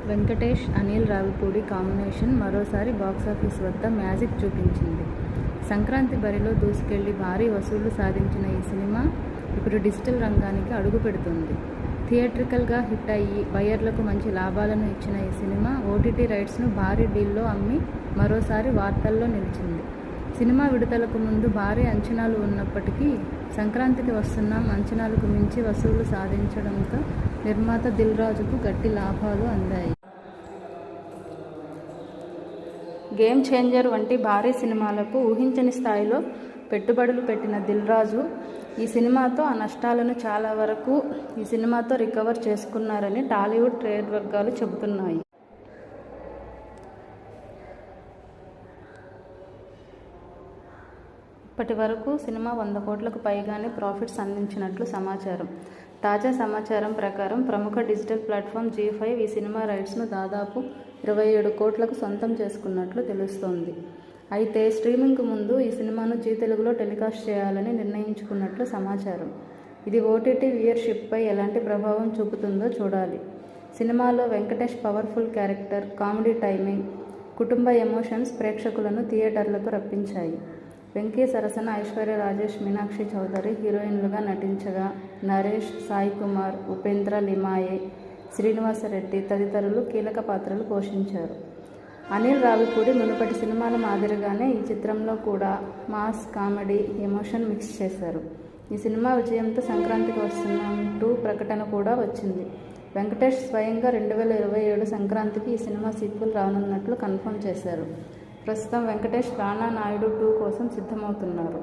Venkatesh, Anil Ravipudi combination మరోసారి box office వద్ద magic చూపించింది. సంక్రాంతి బరిలో దూసుకెళ్లి భారీ వసూళ్లు సాధించిన ఈ సినిమా ఇప్పుడు డిజిటల్ రంగానికి అడుగుపెడుతోంది. థియేట్రికల్గా హిట్ అయ్యి బయ్యర్లకు మంచి లాభాలను ఇచ్చిన ఈ సినిమా ఓటీటీ రైట్స్ను భారీ డీల్లో అమ్మి మరోసారి వార్తల్లో నిలిచింది. సినిమా విడుదలకు ముందు భారీ అంచనాలు ఉన్నప్పటికీ సంక్రాంతికి వస్తున్నాం అంచనాలకు మించి వసూళ్లు సాధించడంతో నిర్మాత దిల్ రాజుకు గట్టి లాభాలు అందాయి. గేమ్ చేంజర్ వంటి భారీ సినిమాలకు ఊహించని స్థాయిలో పెట్టుబడులు పెట్టిన దిల్ రాజు ఈ సినిమాతో ఆ నష్టాలను చాలా వరకు ఈ సినిమాతో రికవర్ చేసుకున్నారని టాలీవుడ్ ట్రేడ్ వర్గాలు చెబుతున్నాయి. ఇప్పటి వరకు సినిమా 100 కోట్లకు పైగానే ప్రాఫిట్స్ అందించినట్లు సమాచారం. తాజా సమాచారం ప్రకారం ప్రముఖ డిజిటల్ ప్లాట్ఫామ్ జీ5 ఈ సినిమా రైట్స్ను దాదాపు 27 కోట్లకు సొంతం చేసుకున్నట్లు తెలుస్తోంది. అయితే స్ట్రీమింగ్కు ముందు ఈ సినిమాను జీ తెలుగులో టెలికాస్ట్ చేయాలని నిర్ణయించుకున్నట్లు సమాచారం. ఇది ఓటీటీ వ్యూయర్షిప్పై ఎలాంటి ప్రభావం చూపుతుందో చూడాలి. సినిమాలో Venkatesh powerful character, comedy timing, కుటుంబ ఎమోషన్స్ ప్రేక్షకులను థియేటర్లకు రప్పించాయి. వెంకీ సరసన ఐశ్వర్య రాజేష్, మీనాక్షి చౌదరి హీరోయిన్లుగా నటించగా నరేష్, సాయి కుమార్, ఉపేంద్ర లిమాయే, శ్రీనివాసరెడ్డి తదితరులు కీలక పాత్రలు పోషించారు. అనిల్ రావిపూడి మునుపటి సినిమాల మాదిరిగానే ఈ చిత్రంలో కూడా మాస్, కామెడీ, ఎమోషన్ మిక్స్ చేశారు. ఈ సినిమా విజయంతో సంక్రాంతికి వస్తున్నాం 2 ప్రకటన కూడా వచ్చింది. వెంకటేష్ స్వయంగా 2027 సంక్రాంతికి ఈ సినిమా సీక్వెల్ రానున్నట్లు కన్ఫర్మ్ చేశారు. ప్రస్తుతం వెంకటేష్ రానా నాయుడు 2 కోసం సిద్ధమవుతున్నారు.